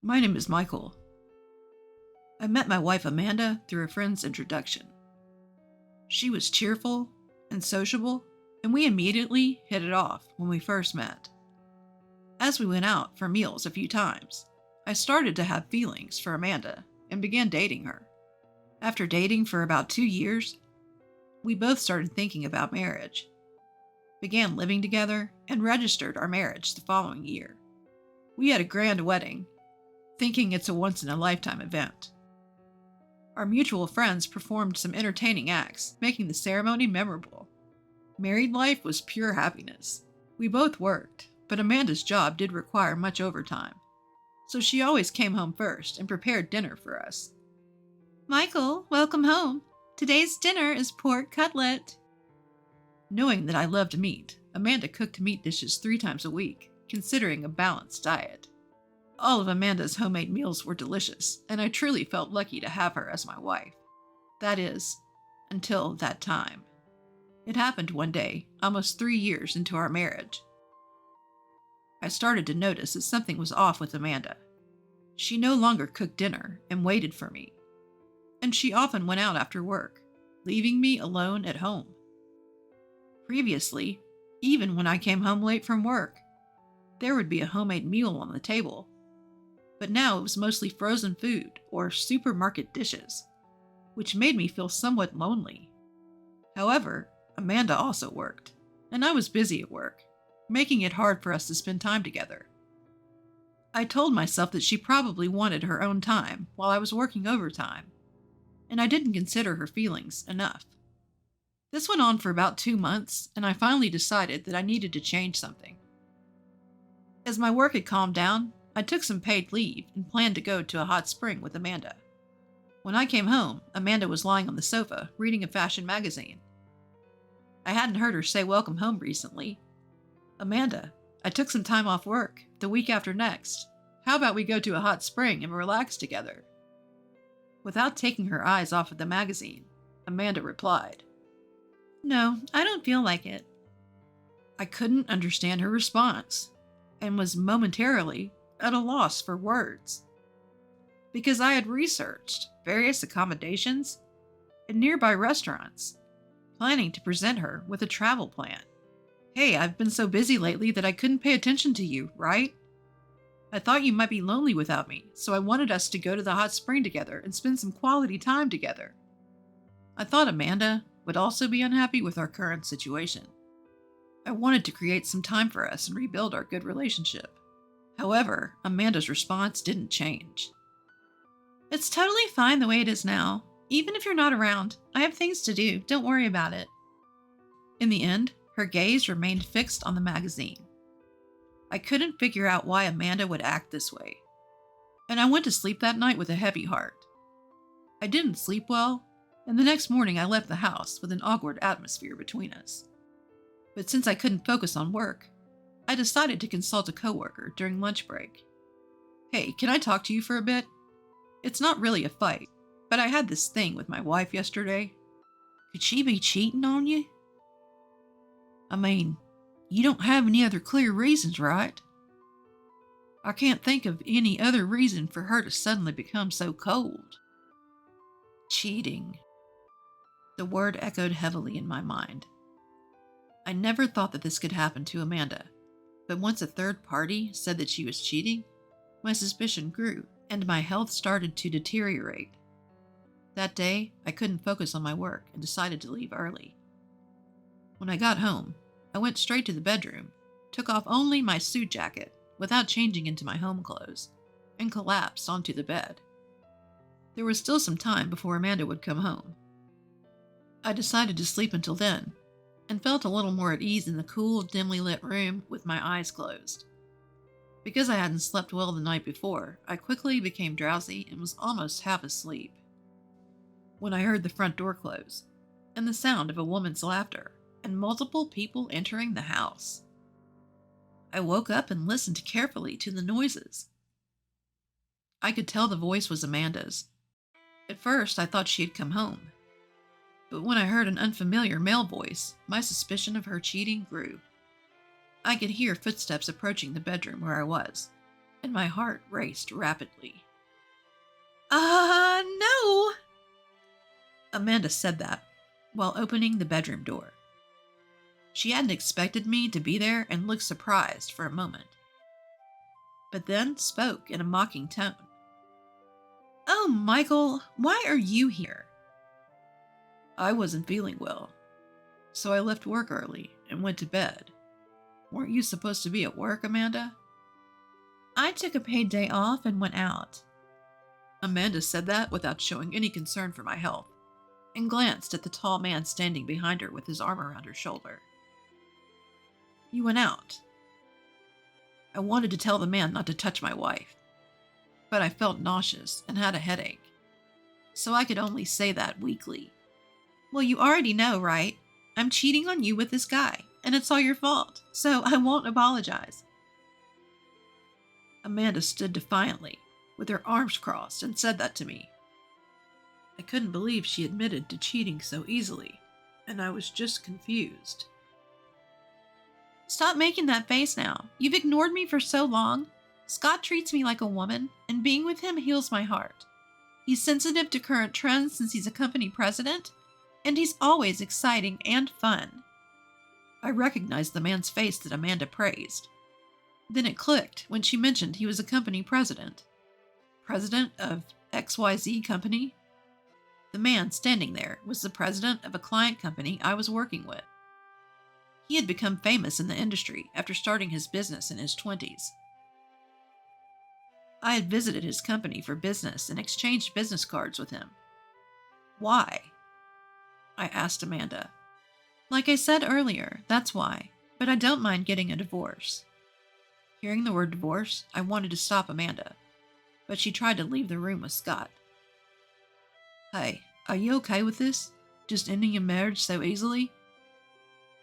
My name is Michael. I met my wife Amanda through a friend's introduction. She was cheerful and sociable, and we immediately hit it off when we first met. As we went out for meals a few times, I started to have feelings for Amanda and began dating her. After dating for about 2 years, we both started thinking about marriage, began living together, and registered our marriage the following year. We had a grand wedding, thinking it's a once-in-a-lifetime event. Our mutual friends performed some entertaining acts, making the ceremony memorable. Married life was pure happiness. We both worked, but Amanda's job did require much overtime, so she always came home first and prepared dinner for us. Michael, welcome home. Today's dinner is pork cutlet. Knowing that I loved meat, Amanda cooked meat dishes 3 times a week, considering a balanced diet. All of Amanda's homemade meals were delicious, and I truly felt lucky to have her as my wife. That is, until that time. It happened one day, almost 3 years into our marriage. I started to notice that something was off with Amanda. She no longer cooked dinner and waited for me, and she often went out after work, leaving me alone at home. Previously, even when I came home late from work, there would be a homemade meal on the table. But now it was mostly frozen food or supermarket dishes, which made me feel somewhat lonely. However, Amanda also worked, and I was busy at work, making it hard for us to spend time together. I told myself that she probably wanted her own time while I was working overtime, and I didn't consider her feelings enough. This went on for about 2 months, and I finally decided that I needed to change something. As my work had calmed down, I took some paid leave and planned to go to a hot spring with Amanda. When I came home, Amanda was lying on the sofa reading a fashion magazine. I hadn't heard her say welcome home recently. Amanda, I took some time off work, the week after next. How about we go to a hot spring and relax together? Without taking her eyes off of the magazine, Amanda replied. No, I don't feel like it. I couldn't understand her response and was momentarily at a loss for words, because I had researched various accommodations and nearby restaurants, planning to present her with a travel plan. Hey, I've been so busy lately that I couldn't pay attention to you, right? I thought you might be lonely without me, so I wanted us to go to the hot spring together and spend some quality time together. I thought Amanda would also be unhappy with our current situation. I wanted to create some time for us and rebuild our good relationship. However, Amanda's response didn't change. It's totally fine the way it is now. Even if you're not around, I have things to do. Don't worry about it. In the end, her gaze remained fixed on the magazine. I couldn't figure out why Amanda would act this way, and I went to sleep that night with a heavy heart. I didn't sleep well, and the next morning I left the house with an awkward atmosphere between us. But since I couldn't focus on work, I decided to consult a coworker during lunch break. Hey, can I talk to you for a bit? It's not really a fight, but I had this thing with my wife yesterday. Could she be cheating on you? I mean, you don't have any other clear reasons, right? I can't think of any other reason for her to suddenly become so cold. Cheating. The word echoed heavily in my mind. I never thought that this could happen to Amanda, but once a third party said that she was cheating, my suspicion grew and my health started to deteriorate. That day, I couldn't focus on my work and decided to leave early. When I got home, I went straight to the bedroom, took off only my suit jacket without changing into my home clothes, and collapsed onto the bed. There was still some time before Amanda would come home. I decided to sleep until then, and felt a little more at ease in the cool, dimly lit room with my eyes closed. Because I hadn't slept well the night before, I quickly became drowsy and was almost half asleep when I heard the front door close, and the sound of a woman's laughter, and multiple people entering the house. I woke up and listened carefully to the noises. I could tell the voice was Amanda's. At first, I thought she had come home, but when I heard an unfamiliar male voice, my suspicion of her cheating grew. I could hear footsteps approaching the bedroom where I was, and my heart raced rapidly. No! Amanda said that while opening the bedroom door. She hadn't expected me to be there and looked surprised for a moment, but then spoke in a mocking tone. Oh, Michael, why are you here? I wasn't feeling well, so I left work early and went to bed. Weren't you supposed to be at work, Amanda? I took a paid day off and went out. Amanda said that without showing any concern for my health, and glanced at the tall man standing behind her with his arm around her shoulder. You went out. I wanted to tell the man not to touch my wife, but I felt nauseous and had a headache, so I could only say that weakly. Well, you already know, right? I'm cheating on you with this guy, and it's all your fault, so I won't apologize. Amanda stood defiantly, with her arms crossed, and said that to me. I couldn't believe she admitted to cheating so easily, and I was just confused. Stop making that face now. You've ignored me for so long. Scott treats me like a woman, and being with him heals my heart. He's sensitive to current trends since he's a company president, and he's always exciting and fun. I recognized the man's face that Amanda praised. Then it clicked when she mentioned he was a company president. President of XYZ Company? The man standing there was the president of a client company I was working with. He had become famous in the industry after starting his business in his 20s. I had visited his company for business and exchanged business cards with him. Why? I asked Amanda. Like I said earlier, that's why, but I don't mind getting a divorce. Hearing the word divorce, I wanted to stop Amanda, but she tried to leave the room with Scott. Hey, are you okay with this? Just ending your marriage so easily?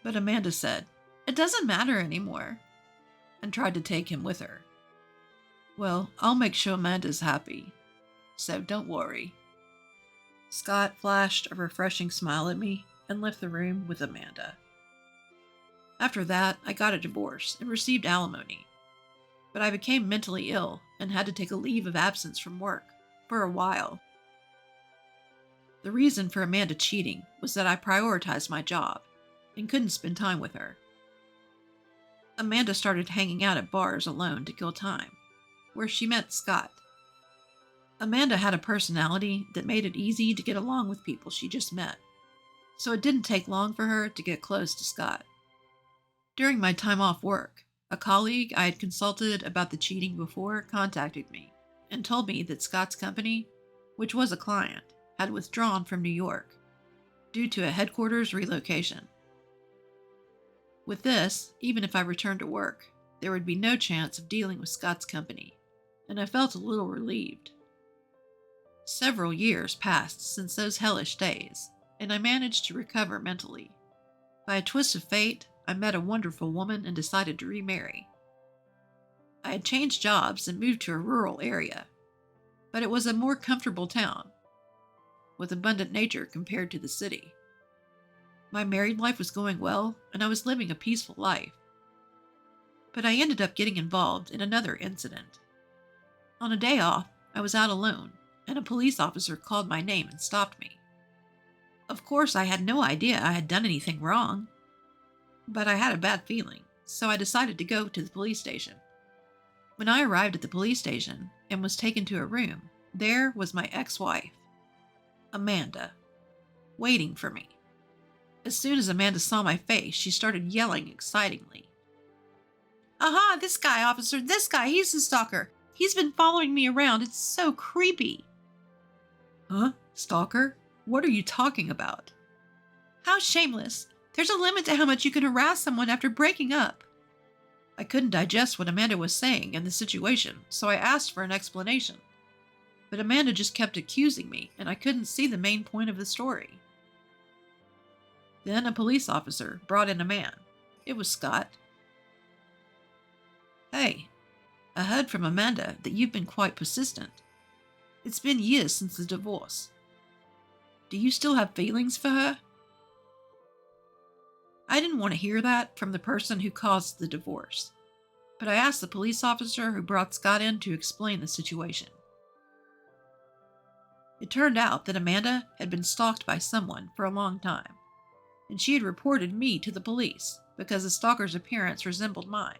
But Amanda said, it doesn't matter anymore, and tried to take him with her. Well, I'll make sure Amanda's happy, so don't worry. Scott flashed a refreshing smile at me and left the room with Amanda. After that, I got a divorce and received alimony, but I became mentally ill and had to take a leave of absence from work for a while. The reason for Amanda cheating was that I prioritized my job and couldn't spend time with her. Amanda started hanging out at bars alone to kill time, where she met Scott. Amanda had a personality that made it easy to get along with people she just met, so it didn't take long for her to get close to Scott. During my time off work, a colleague I had consulted about the cheating before contacted me and told me that Scott's company, which was a client, had withdrawn from New York due to a headquarters relocation. With this, even if I returned to work, there would be no chance of dealing with Scott's company, and I felt a little relieved. Several years passed since those hellish days, and I managed to recover mentally. By a twist of fate, I met a wonderful woman and decided to remarry. I had changed jobs and moved to a rural area, but it was a more comfortable town, with abundant nature compared to the city. My married life was going well, and I was living a peaceful life. But I ended up getting involved in another incident. On a day off, I was out alone, and a police officer called my name and stopped me. Of course, I had no idea I had done anything wrong, but I had a bad feeling, so I decided to go to the police station. When I arrived at the police station and was taken to a room, there was my ex-wife, Amanda, waiting for me. As soon as Amanda saw my face, she started yelling excitingly. Aha, this guy, officer, this guy, he's the stalker. He's been following me around. It's so creepy. Huh? Stalker? What are you talking about? How shameless. There's a limit to how much you can harass someone after breaking up. I couldn't digest what Amanda was saying and the situation, so I asked for an explanation. But Amanda just kept accusing me, and I couldn't see the main point of the story. Then a police officer brought in a man. It was Scott. Hey, I heard from Amanda that you've been quite persistent. It's been years since the divorce. Do you still have feelings for her? I didn't want to hear that from the person who caused the divorce, but I asked the police officer who brought Scott in to explain the situation. It turned out that Amanda had been stalked by someone for a long time, and she had reported me to the police because the stalker's appearance resembled mine.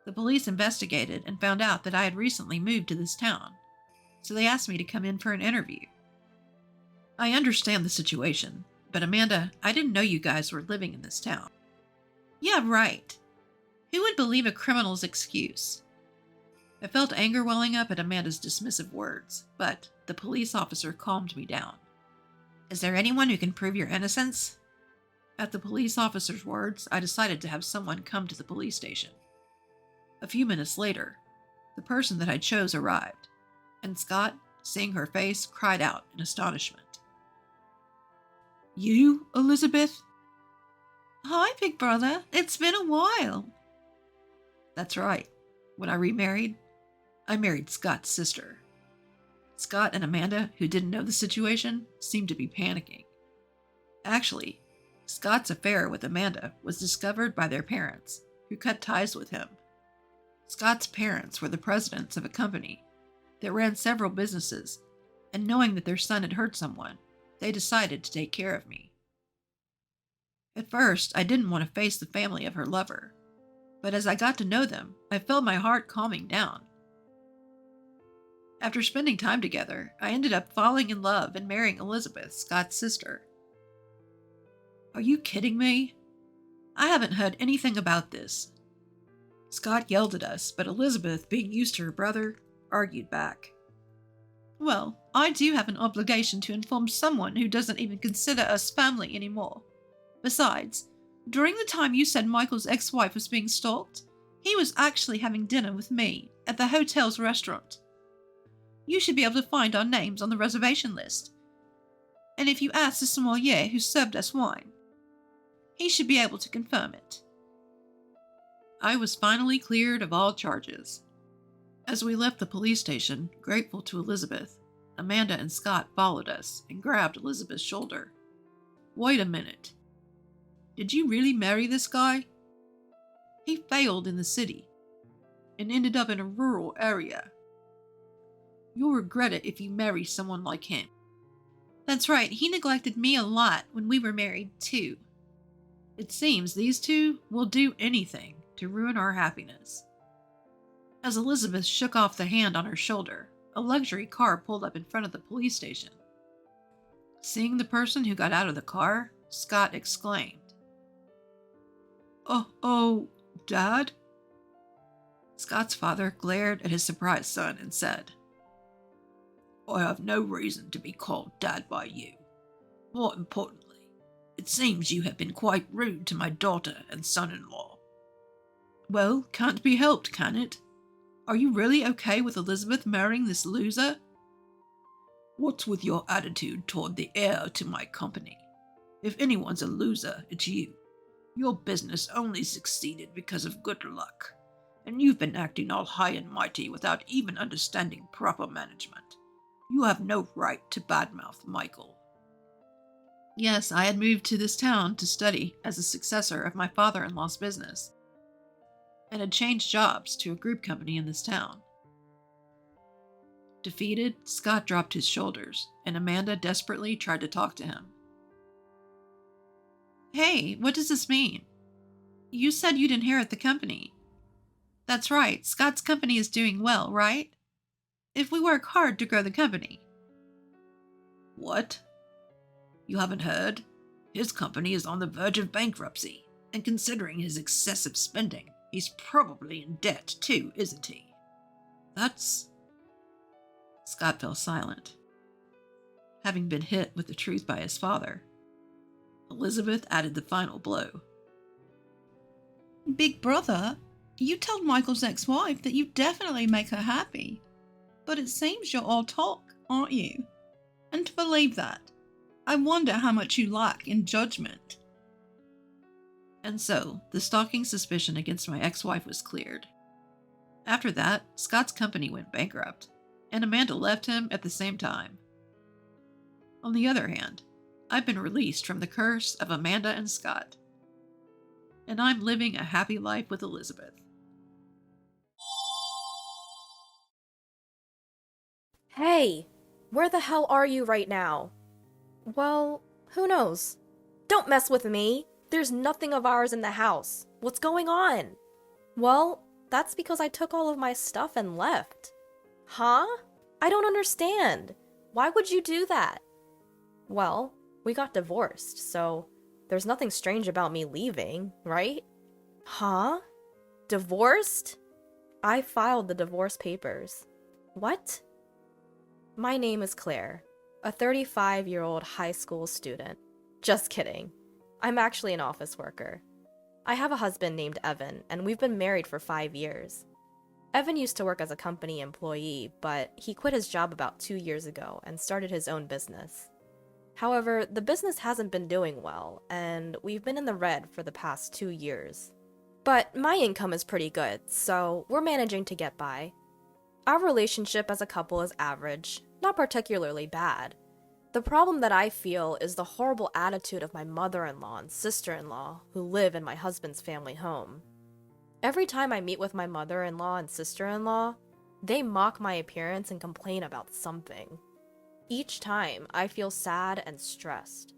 The police investigated and found out that I had recently moved to this town, so they asked me to come in for an interview. I understand the situation, but Amanda, I didn't know you guys were living in this town. Yeah, right. Who would believe a criminal's excuse? I felt anger welling up at Amanda's dismissive words, but the police officer calmed me down. Is there anyone who can prove your innocence? At the police officer's words, I decided to have someone come to the police station. A few minutes later, the person that I chose arrived, and Scott, seeing her face, cried out in astonishment. You, Elizabeth? Hi, big brother. It's been a while. That's right. When I remarried, I married Scott's sister. Scott and Amanda, who didn't know the situation, seemed to be panicking. Actually, Scott's affair with Amanda was discovered by their parents, who cut ties with him. Scott's parents were the presidents of a company that ran several businesses, and knowing that their son had hurt someone, they decided to take care of me. At first, I didn't want to face the family of her lover, but as I got to know them, I felt my heart calming down. After spending time together, I ended up falling in love and marrying Elizabeth, Scott's sister. Are you kidding me? I haven't heard anything about this. Scott yelled at us, but Elizabeth, being used to her brother, argued back. Well, I do have an obligation to inform someone who doesn't even consider us family anymore. Besides, during the time you said Michael's ex-wife was being stalked, he was actually having dinner with me at the hotel's restaurant. You should be able to find our names on the reservation list. And if you ask the sommelier who served us wine, he should be able to confirm it. I was finally cleared of all charges. As we left the police station, grateful to Elizabeth, Amanda and Scott followed us and grabbed Elizabeth's shoulder. Wait a minute. Did you really marry this guy? He failed in the city and ended up in a rural area. You'll regret it if you marry someone like him. That's right, he neglected me a lot when we were married, too. It seems these two will do anything to ruin our happiness. As Elizabeth shook off the hand on her shoulder, a luxury car pulled up in front of the police station. Seeing the person who got out of the car, Scott exclaimed, Oh, Dad? Scott's father glared at his surprised son and said, I have no reason to be called Dad by you. More importantly, it seems you have been quite rude to my daughter and son-in-law. Well, can't be helped, can it? Are you really okay with Elizabeth marrying this loser? What's with your attitude toward the heir to my company? If anyone's a loser, it's you. Your business only succeeded because of good luck, and you've been acting all high and mighty without even understanding proper management. You have no right to badmouth Michael. Yes, I had moved to this town to study as a successor of my father-in-law's business, and had changed jobs to a group company in this town. Defeated, Scott dropped his shoulders, and Amanda desperately tried to talk to him. Hey, what does this mean? You said you'd inherit the company. That's right, Scott's company is doing well, right? If we work hard to grow the company. What? You haven't heard? His company is on the verge of bankruptcy, and considering his excessive spending, he's probably in debt too, isn't he? That's... Scott fell silent, having been hit with the truth by his father. Elizabeth added the final blow. Big brother, you told Michael's ex-wife that you'd definitely make her happy. But it seems you're all talk, aren't you? And to believe that, I wonder how much you lack in judgment. And so, the stalking suspicion against my ex-wife was cleared. After that, Scott's company went bankrupt, and Amanda left him at the same time. On the other hand, I've been released from the curse of Amanda and Scott. and I'm living a happy life with Elizabeth. Hey, where the hell are you right now? Well, who knows? Don't mess with me! There's nothing of ours in the house. What's going on? Well, that's because I took all of my stuff and left. Huh? I don't understand. Why would you do that? Well, we got divorced, so there's nothing strange about me leaving, right? Huh? Divorced? I filed the divorce papers. What? My name is Claire, a 35-year-old high school student. Just kidding. I'm actually an office worker. I have a husband named Evan, and we've been married for 5 years. Evan used to work as a company employee, but he quit his job about 2 years ago and started his own business. However, the business hasn't been doing well, and we've been in the red for the past 2 years. But my income is pretty good, so we're managing to get by. Our relationship as a couple is average, not particularly bad. The problem that I feel is the horrible attitude of my mother-in-law and sister-in-law who live in my husband's family home. Every time I meet with my mother-in-law and sister-in-law, they mock my appearance and complain about something. Each time, I feel sad and stressed.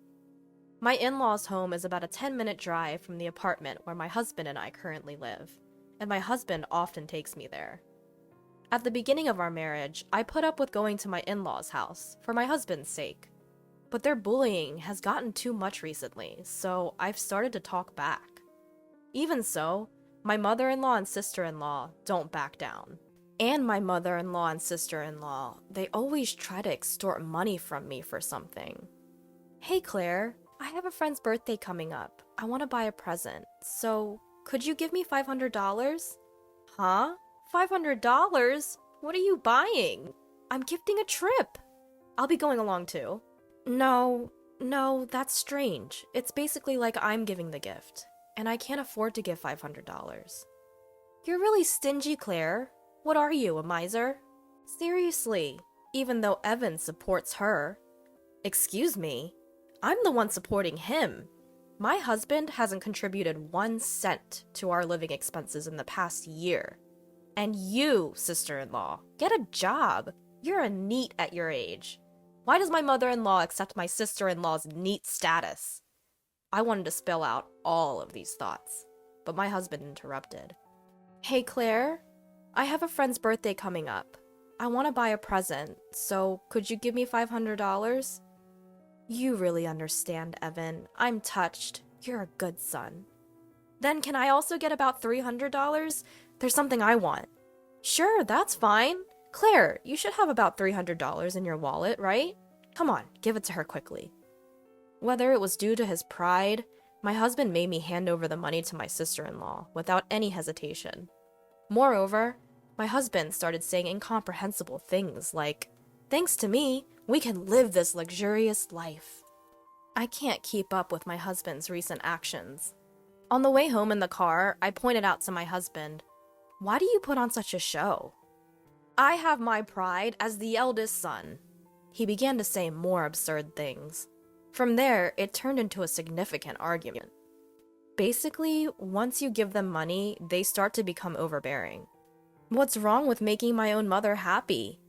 My in-laws' home is about a 10-minute drive from the apartment where my husband and I currently live, and my husband often takes me there. At the beginning of our marriage, I put up with going to my in-laws' house for my husband's sake. But their bullying has gotten too much recently, so I've started to talk back. Even so, my mother-in-law and sister-in-law don't back down. And my mother-in-law and sister-in-law, they always try to extort money from me for something. Hey Claire, I have a friend's birthday coming up. I want to buy a present, so could you give me $500? Huh? $500? What are you buying? I'm gifting a trip. I'll be going along too. No, that's strange. It's basically like I'm giving the gift, and I can't afford to give $500. You're really stingy, Claire. What are you, a miser? Seriously, even though Evan supports her. Excuse me? I'm the one supporting him. My husband hasn't contributed 1 cent to our living expenses in the past year. And you, sister-in-law, get a job. You're a NEET at your age. Why does my mother-in-law accept my sister-in-law's NEET status? I wanted to spill out all of these thoughts, but my husband interrupted. Hey Claire, I have a friend's birthday coming up. I want to buy a present, so could you give me $500? You really understand, Evan. I'm touched. You're a good son. Then can I also get about $300? There's something I want. Sure, that's fine. Claire, you should have about $300 in your wallet, right? Come on, give it to her quickly. Whether it was due to his pride, my husband made me hand over the money to my sister-in-law without any hesitation. Moreover, my husband started saying incomprehensible things like, "Thanks to me, we can live this luxurious life." I can't keep up with my husband's recent actions. On the way home in the car, I pointed out to my husband, "Why do you put on such a show?" "I have my pride as the eldest son." He began to say more absurd things. From there, it turned into a significant argument. Basically, once you give them money, they start to become overbearing. What's wrong with making my own mother happy?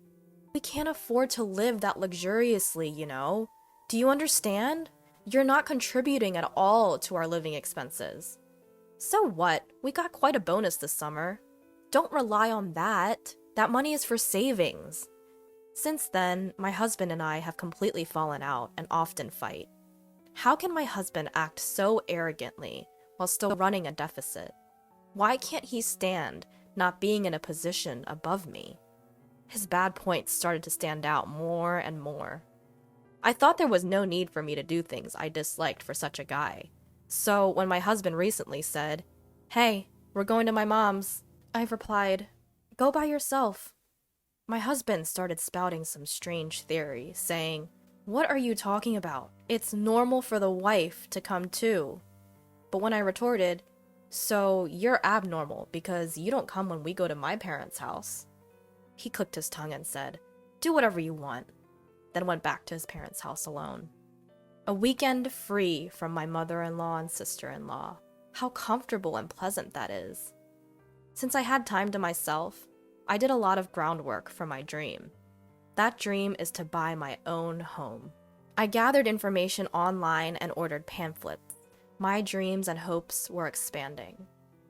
We can't afford to live that luxuriously, you know? Do you understand? You're not contributing at all to our living expenses. So what? We got quite a bonus this summer. Don't rely on that. That money is for savings. Since then, my husband and I have completely fallen out and often fight. How can my husband act so arrogantly while still running a deficit? Why can't he stand not being in a position above me? His bad points started to stand out more and more. I thought there was no need for me to do things I disliked for such a guy. So when my husband recently said, "Hey, we're going to my mom's," I've replied, "Go by yourself." My husband started spouting some strange theory, saying, "What are you talking about? It's normal for the wife to come too." But when I retorted, "So you're abnormal because you don't come when we go to my parents' house," he clicked his tongue and said, "Do whatever you want," then went back to his parents' house alone. A weekend free from my mother-in-law and sister-in-law. How comfortable and pleasant that is. Since I had time to myself, I did a lot of groundwork for my dream. That dream is to buy my own home. I gathered information online and ordered pamphlets. My dreams and hopes were expanding.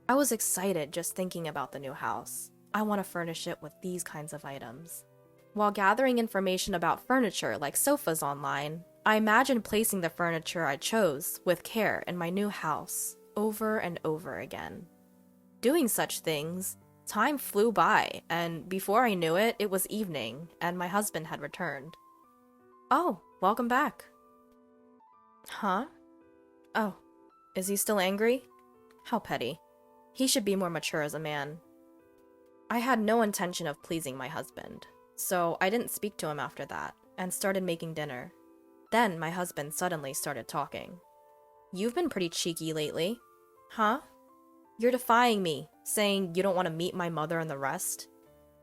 I was excited just thinking about the new house. I want to furnish it with these kinds of items. While gathering information about furniture like sofas online, I imagined placing the furniture I chose with care in my new house over and over again. Doing such things, time flew by, and before I knew it, it was evening, and my husband had returned. "Oh, welcome back." "Huh? Oh, is he still angry? How petty. He should be more mature as a man." I had no intention of pleasing my husband, so I didn't speak to him after that, and started making dinner. Then my husband suddenly started talking. "You've been pretty cheeky lately." "Huh? You're defying me, saying you don't want to meet my mother and the rest."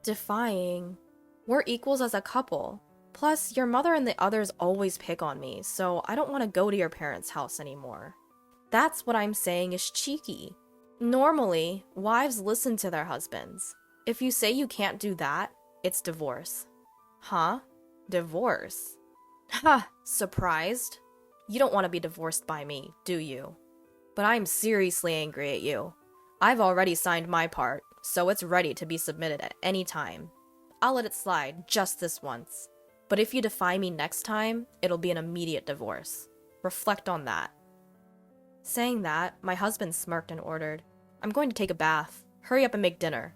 "Defying? We're equals as a couple. Plus, your mother and the others always pick on me, so I don't want to go to your parents' house anymore." That's what I'm saying is cheeky. Normally, wives listen to their husbands. If you say you can't do that, it's divorce. Huh? Divorce? Ha! Surprised? You don't want to be divorced by me, do you? But I'm seriously angry at you. I've already signed my part, so it's ready to be submitted at any time. I'll let it slide just this once. But if you defy me next time, it'll be an immediate divorce. Reflect on that. Saying that, my husband smirked and ordered, "I'm going to take a bath. Hurry up and make dinner."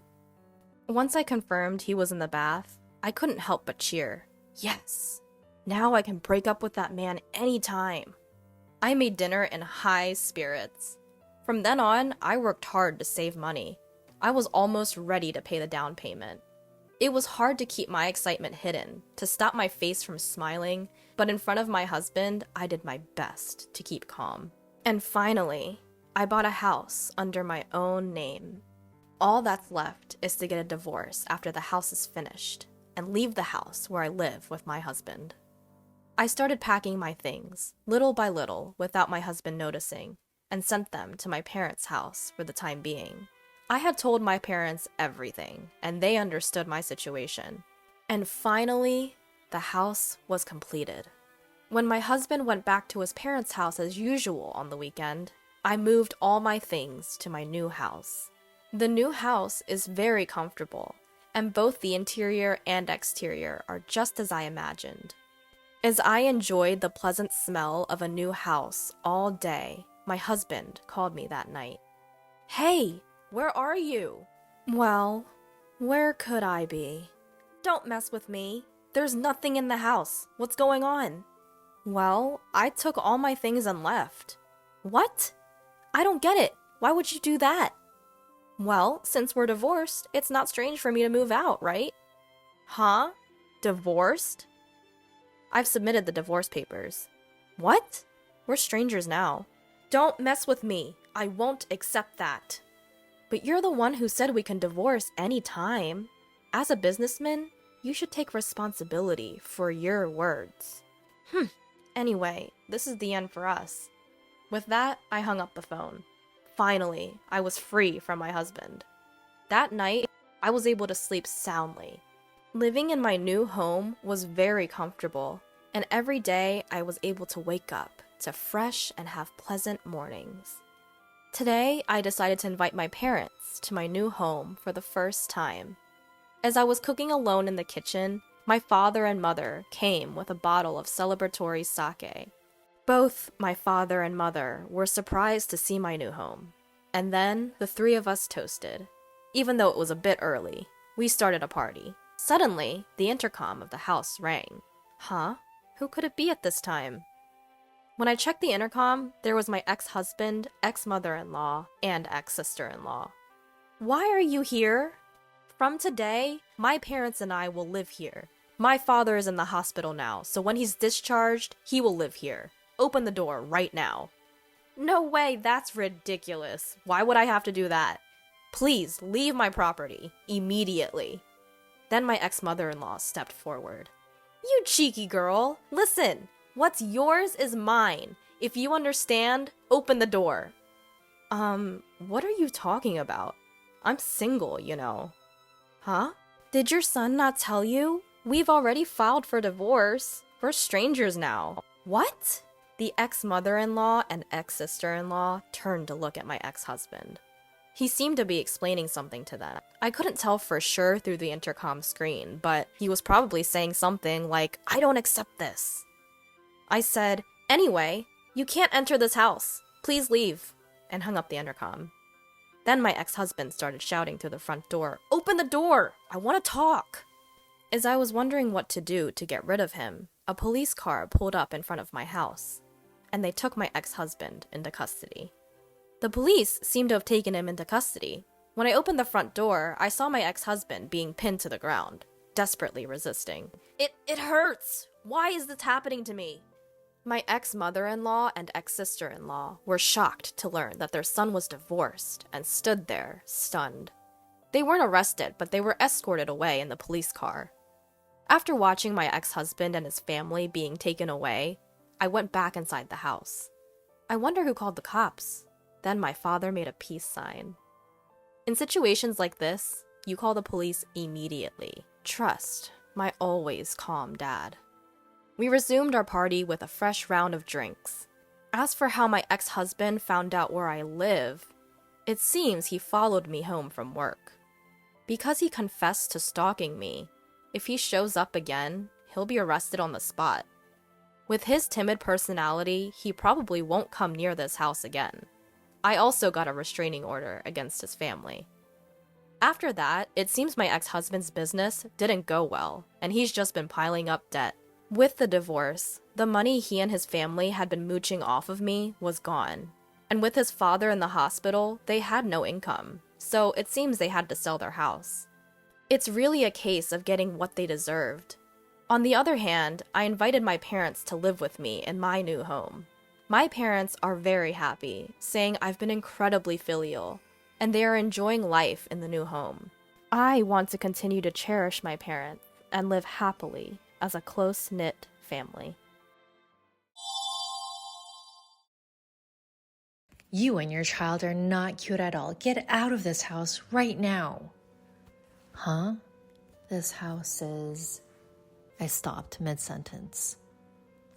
Once I confirmed he was in the bath, I couldn't help but cheer. Yes! Now I can break up with that man anytime. I made dinner in high spirits. From then on, I worked hard to save money. I was almost ready to pay the down payment. It was hard to keep my excitement hidden, to stop my face from smiling, but in front of my husband, I did my best to keep calm. And finally, I bought a house under my own name. All that's left is to get a divorce after the house is finished, and leave the house where I live with my husband. I started packing my things, little by little, without my husband noticing, and sent them to my parents' house for the time being. I had told my parents everything, and they understood my situation. And finally, the house was completed. When my husband went back to his parents' house as usual on the weekend, I moved all my things to my new house. The new house is very comfortable, and both the interior and exterior are just as I imagined. As I enjoyed the pleasant smell of a new house all day, my husband called me that night. "Hey, where are you?" "Well, where could I be?" "Don't mess with me. There's nothing in the house. What's going on?" "Well, I took all my things and left." "What? I don't get it. Why would you do that?" "Well, since we're divorced, it's not strange for me to move out, right?" "Huh? Divorced?" "I've submitted the divorce papers." "What? We're strangers now." "Don't mess with me. I won't accept that." "But you're the one who said we can divorce any time. As a businessman, you should take responsibility for your words." Anyway, this is the end for us. With that, I hung up the phone. Finally, I was free from my husband. That night, I was able to sleep soundly. Living in my new home was very comfortable, and every day I was able to wake up to fresh and have pleasant mornings. Today, I decided to invite my parents to my new home for the first time. As I was cooking alone in the kitchen, my father and mother came with a bottle of celebratory sake. Both my father and mother were surprised to see my new home. And then the three of us toasted. Even though it was a bit early, we started a party. Suddenly, the intercom of the house rang. Huh? Who could it be at this time? When I checked the intercom, there was my ex-husband, ex-mother-in-law, and ex-sister-in-law. "Why are you here?" "From today, my parents and I will live here. My father is in the hospital now, so when he's discharged, he will live here. Open the door right now." "No way, that's ridiculous. Why would I have to do that?" "Please, leave my property. Immediately." Then my ex-mother-in-law stepped forward. "You cheeky girl. Listen, what's yours is mine. If you understand, open the door." What are you talking about? I'm single, you know. Huh? Did your son not tell you? We've already filed for divorce. We're strangers now. What? The ex-mother-in-law and ex-sister-in-law turned to look at my ex-husband. He seemed to be explaining something to them. I couldn't tell for sure through the intercom screen, but he was probably saying something like, "I don't accept this." I said, "Anyway, you can't enter this house. Please leave," and hung up the intercom. Then my ex-husband started shouting through the front door, "Open the door! I want to talk!" As I was wondering what to do to get rid of him, a police car pulled up in front of my house, and they took my ex-husband into custody. The police seemed to have taken him into custody. When I opened the front door, I saw my ex-husband being pinned to the ground, desperately resisting. It hurts! Why is this happening to me?" My ex-mother-in-law and ex-sister-in-law were shocked to learn that their son was divorced and stood there, stunned. They weren't arrested, but they were escorted away in the police car. After watching my ex-husband and his family being taken away, I went back inside the house. I wonder who called the cops. Then my father made a peace sign. In situations like this, you call the police immediately. Trust my always calm dad. We resumed our party with a fresh round of drinks. As for how my ex-husband found out where I live, it seems he followed me home from work. Because he confessed to stalking me, if he shows up again, he'll be arrested on the spot. With his timid personality, he probably won't come near this house again. I also got a restraining order against his family. After that, it seems my ex-husband's business didn't go well, and he's just been piling up debt. With the divorce, the money he and his family had been mooching off of me was gone. And with his father in the hospital, they had no income, so it seems they had to sell their house. It's really a case of getting what they deserved. On the other hand, I invited my parents to live with me in my new home. My parents are very happy, saying I've been incredibly filial, and they are enjoying life in the new home. I want to continue to cherish my parents and live happily as a close-knit family. You and your child are not cute at all. Get out of this house right now. Huh? This house is... I stopped mid-sentence.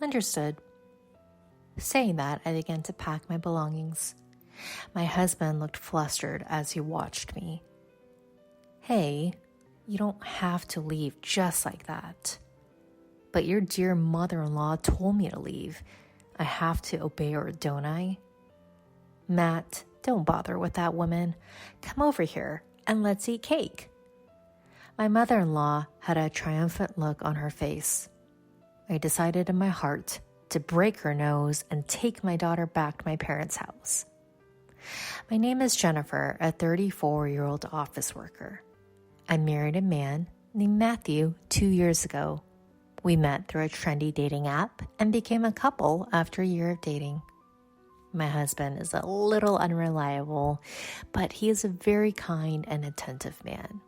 Understood. Saying that, I began to pack my belongings. My husband looked flustered as he watched me. Hey, you don't have to leave just like that. But your dear mother-in-law told me to leave. I have to obey her, don't I? Matt, don't bother with that woman. Come over here and let's eat cake. My mother-in-law had a triumphant look on her face. I decided in my heart to break her nose and take my daughter back to my parents' house. My name is Jennifer, a 34-year-old office worker. I married a man named Matthew 2 years ago. We met through a trendy dating app and became a couple after a year of dating. My husband is a little unreliable, but he is a very kind and attentive man.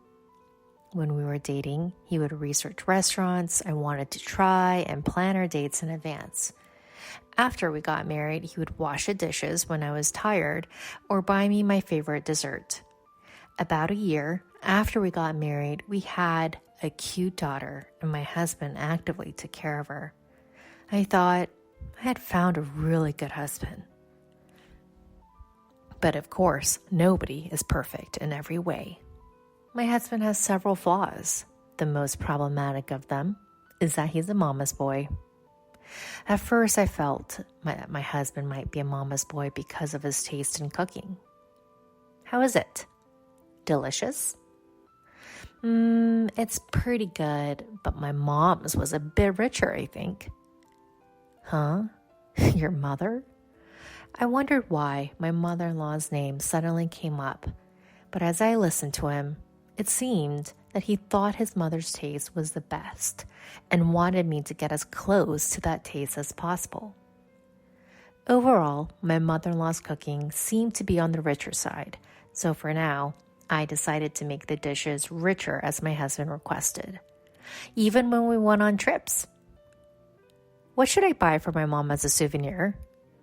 When we were dating, he would research restaurants I wanted to try and plan our dates in advance. After we got married, he would wash the dishes when I was tired or buy me my favorite dessert. About a year after we got married, we had a cute daughter, and my husband actively took care of her. I thought I had found a really good husband. But of course, nobody is perfect in every way. My husband has several flaws. The most problematic of them is that he's a mama's boy. At first, I felt that my husband might be a mama's boy because of his taste in cooking. How is it? Delicious? It's pretty good, but my mom's was a bit richer, I think. Huh? Your mother? I wondered why my mother-in-law's name suddenly came up, but as I listened to him, it seemed that he thought his mother's taste was the best and wanted me to get as close to that taste as possible. Overall, my mother-in-law's cooking seemed to be on the richer side, so for now, I decided to make the dishes richer as my husband requested, even when we went on trips. What should I buy for my mom as a souvenir?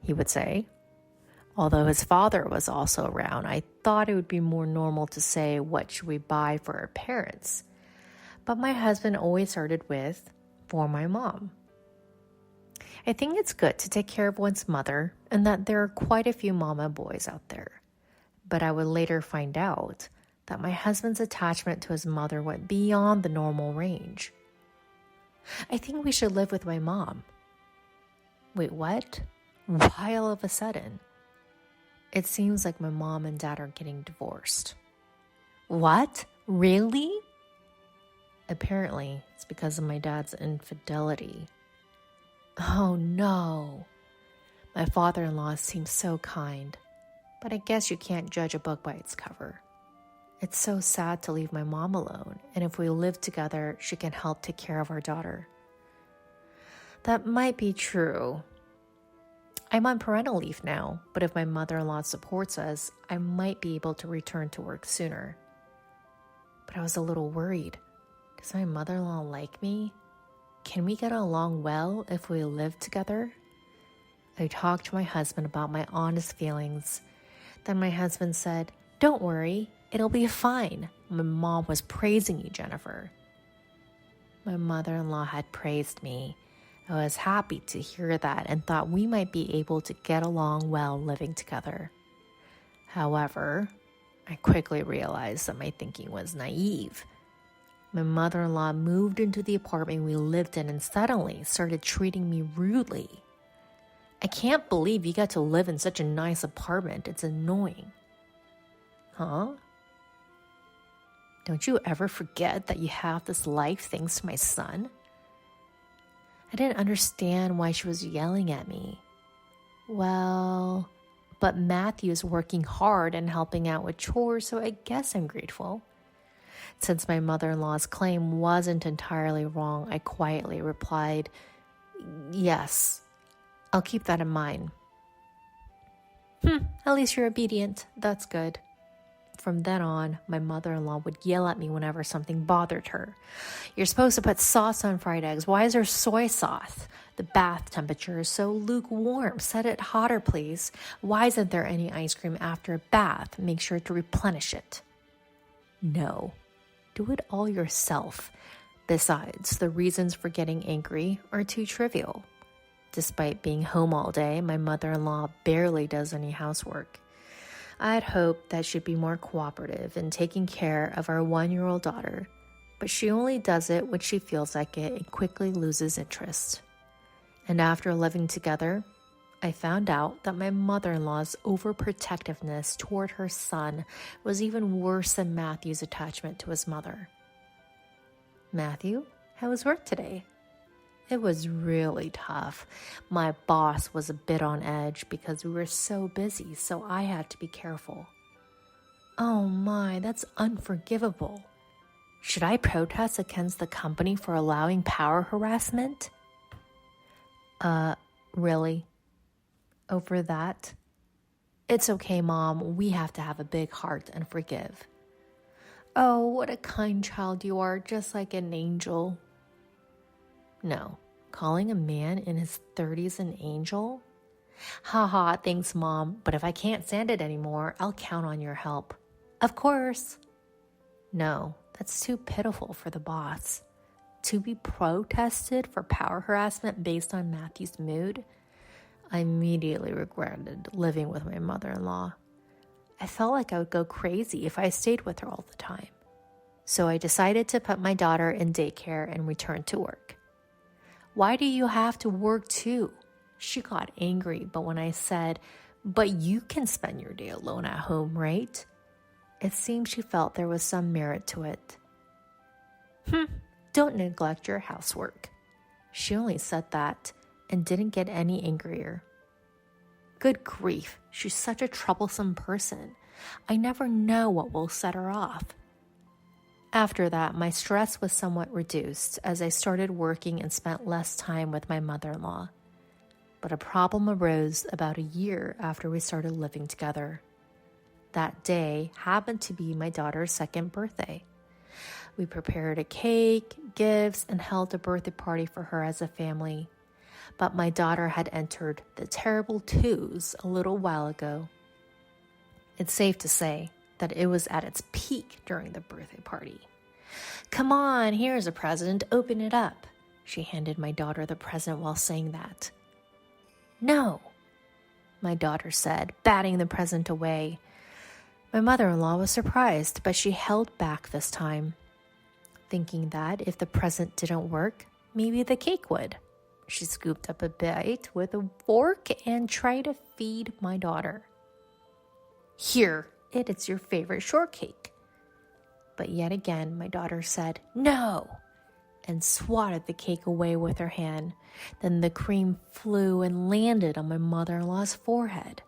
He would say. Although his father was also around, I thought it would be more normal to say, what should we buy for our parents? But my husband always started with, for my mom. I think it's good to take care of one's mother and that there are quite a few mama boys out there. But I would later find out that my husband's attachment to his mother went beyond the normal range. I think we should live with my mom. Wait, what? Why all of a sudden? It seems like my mom and dad are getting divorced. What? Really? Apparently, it's because of my dad's infidelity. Oh no. My father-in-law seems so kind, but I guess you can't judge a book by its cover. It's so sad to leave my mom alone, and if we live together, she can help take care of our daughter. That might be true. I'm on parental leave now, but if my mother-in-law supports us, I might be able to return to work sooner. But I was a little worried. Does my mother-in-law like me? Can we get along well if we live together? I talked to my husband about my honest feelings. Then my husband said, "Don't worry, it'll be fine. My mom was praising you, Jennifer." My mother-in-law had praised me. I was happy to hear that and thought we might be able to get along well living together. However, I quickly realized that my thinking was naive. My mother-in-law moved into the apartment we lived in and suddenly started treating me rudely. I can't believe you get to live in such a nice apartment. It's annoying. Huh? Don't you ever forget that you have this life thanks to my son? I didn't understand why she was yelling at me. Well, but Matthew is working hard and helping out with chores, so I guess I'm grateful. Since my mother-in-law's claim wasn't entirely wrong, I quietly replied, "Yes, I'll keep that in mind." At least you're obedient. That's good. From then on, my mother-in-law would yell at me whenever something bothered her. "You're supposed to put sauce on fried eggs. Why is there soy sauce? The bath temperature is so lukewarm. Set it hotter, please. Why isn't there any ice cream after a bath? Make sure to replenish it." No. Do it all yourself. Besides, the reasons for getting angry are too trivial. Despite being home all day, my mother-in-law barely does any housework. I'd hoped that she'd be more cooperative in taking care of our 1-year-old daughter, but she only does it when she feels like it and quickly loses interest. And after living together, I found out that my mother-in-law's overprotectiveness toward her son was even worse than Matthew's attachment to his mother. "Matthew, how was work today?" It was really tough. My boss was a bit on edge because we were so busy, so I had to be careful. Oh my, that's unforgivable. Should I protest against the company for allowing power harassment? Really? Over that? It's okay, Mom. We have to have a big heart and forgive. Oh, what a kind child you are, just like an angel. No, calling a man in his 30s an angel? Haha, thanks, Mom, but if I can't stand it anymore, I'll count on your help. Of course. No, that's too pitiful for the boss. To be protested for power harassment based on Matthew's mood? I immediately regretted living with my mother-in-law. I felt like I would go crazy if I stayed with her all the time. So I decided to put my daughter in daycare and return to work. "Why do you have to work too?" She got angry, but when I said, "But you can spend your day alone at home, right?" It seemed she felt there was some merit to it. Don't neglect your housework. She only said that and didn't get any angrier. Good grief, she's such a troublesome person. I never know what will set her off. After that, my stress was somewhat reduced as I started working and spent less time with my mother-in-law. But a problem arose about a year after we started living together. That day happened to be my daughter's 2nd birthday. We prepared a cake, gifts, and held a birthday party for her as a family. but my daughter had entered the terrible twos a little while ago. It's safe to say that it was at its peak during the birthday party. "Come on, here's a present, open it up." She handed my daughter the present while saying that. "No," my daughter said, batting the present away. My mother-in-law was surprised, but she held back this time, thinking that if the present didn't work, maybe the cake would. She scooped up a bite with a fork and tried to feed my daughter. "Here, it's your favorite shortcake." But yet again, my daughter said, "No," and swatted the cake away with her hand. Then the cream flew and landed on my mother-in-law's forehead.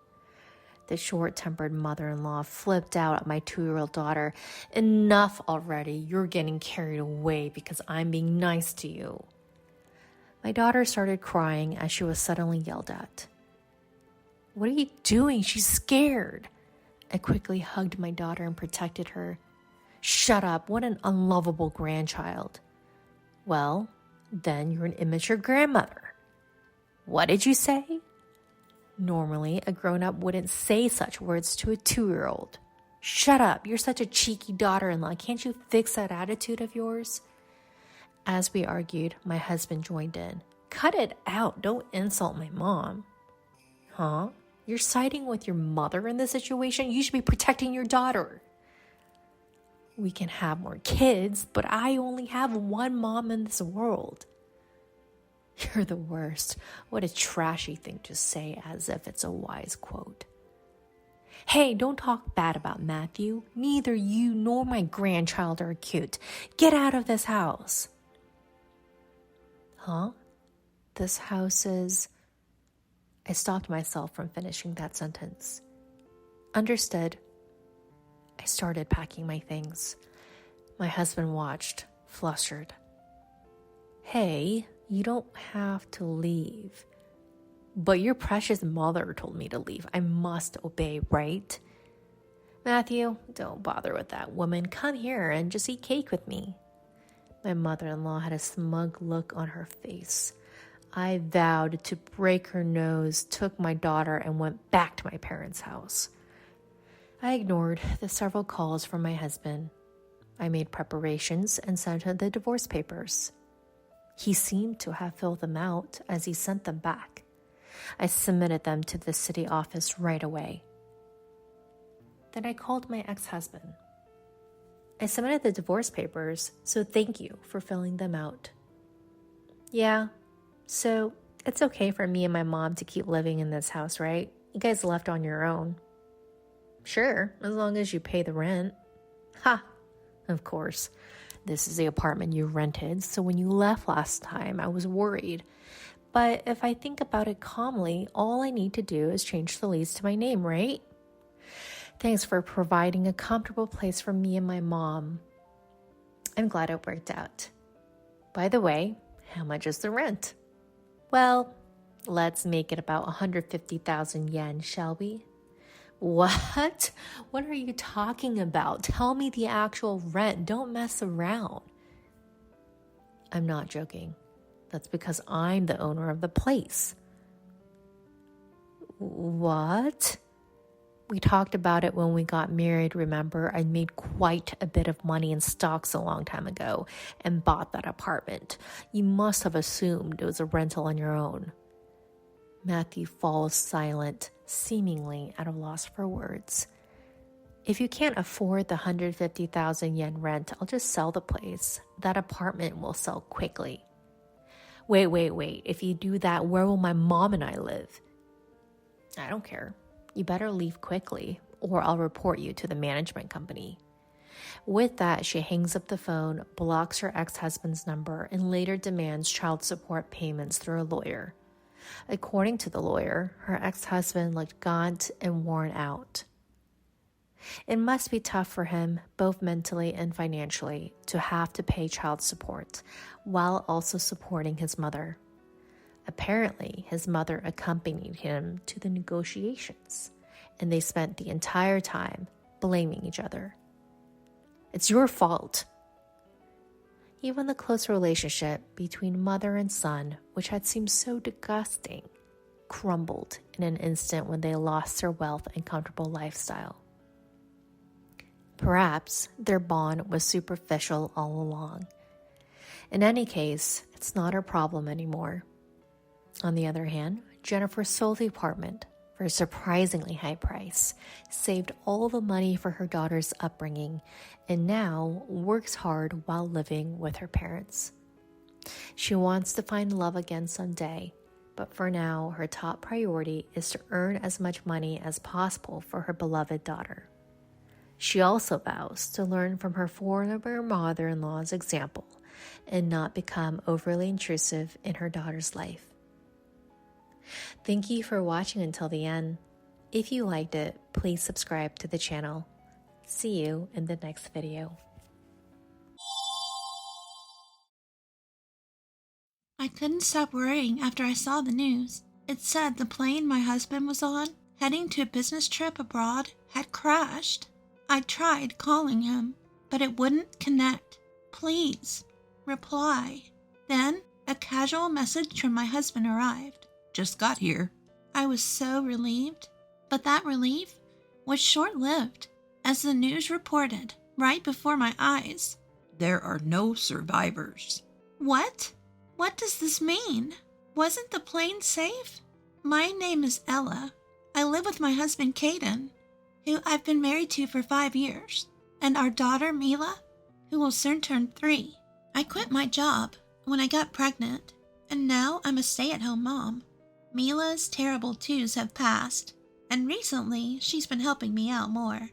The short-tempered mother-in-law flipped out at my 2-year-old daughter. "Enough already. You're getting carried away because I'm being nice to you." My daughter started crying as she was suddenly yelled at. "What are you doing? She's scared." I quickly hugged my daughter and protected her. "Shut up. What an unlovable grandchild." "Well, then you're an immature grandmother." "What did you say?" Normally, a grown-up wouldn't say such words to a 2-year-old. "Shut up. You're such a cheeky daughter-in-law. Can't you fix that attitude of yours?" As we argued, my husband joined in. "Cut it out. Don't insult my mom." "Huh? You're siding with your mother in this situation? You should be protecting your daughter." "We can have more kids, but I only have one mom in this world." "You're the worst." What a trashy thing to say, as if it's a wise quote. "Hey, don't talk bad about Matthew. Neither you nor my grandchild are cute. Get out of this house." "Huh? This house is..." I stopped myself from finishing that sentence. "Understood." I started packing my things. My husband watched, flustered. "Hey, you don't have to leave." "But your precious mother told me to leave. I must obey, right?" "Matthew, don't bother with that woman. Come here and just eat cake with me." My mother-in-law had a smug look on her face. I vowed to break her nose, took my daughter, and went back to my parents' house. I ignored the several calls from my husband. I made preparations and sent him the divorce papers. He seemed to have filled them out as he sent them back. I submitted them to the city office right away. Then I called my ex-husband. "I submitted the divorce papers, so thank you for filling them out." "Yeah, so it's okay for me and my mom to keep living in this house, right? You guys left on your own." "Sure, as long as you pay the rent." "Ha, of course. This is the apartment you rented, so when you left last time, I was worried. But if I think about it calmly, all I need to do is change the lease to my name, right? Thanks for providing a comfortable place for me and my mom. I'm glad it worked out. By the way, how much is the rent?" "Well, let's make it about 150,000 yen, shall we?" "What? What are you talking about? Tell me the actual rent. Don't mess around." "I'm not joking. That's because I'm the owner of the place." "What?" "We talked about it when we got married, remember? I made quite a bit of money in stocks a long time ago and bought that apartment. You must have assumed it was a rental on your own." Matthew falls silent, seemingly at a loss for words. "If you can't afford the 150,000 yen rent, I'll just sell the place. That apartment will sell quickly." Wait. If you do that, where will my mom and I live?" "I don't care. You better leave quickly, or I'll report you to the management company." With that, she hangs up the phone, blocks her ex-husband's number, and later demands child support payments through a lawyer. According to the lawyer, her ex-husband looked gaunt and worn out. It must be tough for him, both mentally and financially, to have to pay child support while also supporting his mother. Apparently, his mother accompanied him to the negotiations, and they spent the entire time blaming each other. "It's your fault." Even the close relationship between mother and son, which had seemed so disgusting, crumbled in an instant when they lost their wealth and comfortable lifestyle. Perhaps their bond was superficial all along. In any case, it's not her problem anymore. On the other hand, Jennifer sold the apartment for a surprisingly high price, saved all the money for her daughter's upbringing, and now works hard while living with her parents. She wants to find love again someday, but for now, her top priority is to earn as much money as possible for her beloved daughter. She also vows to learn from her former mother-in-law's example and not become overly intrusive in her daughter's life. Thank you for watching until the end. If you liked it, please subscribe to the channel. See you in the next video. I couldn't stop worrying after I saw the news. It said the plane my husband was on, heading to a business trip abroad, had crashed. I tried calling him, but it wouldn't connect. Please, reply. Then, a casual message from my husband arrived. Just got here. I was so relieved, but that relief was short-lived, as the news reported right before my eyes. There are no survivors. What? What does this mean? Wasn't the plane safe? My name is Ella. I live with my husband, Caden, who I've been married to for 5 years, and our daughter, Mila, who will soon turn 3. I quit my job when I got pregnant, and now I'm a stay-at-home mom. Mila's terrible twos have passed, and recently she's been helping me out more.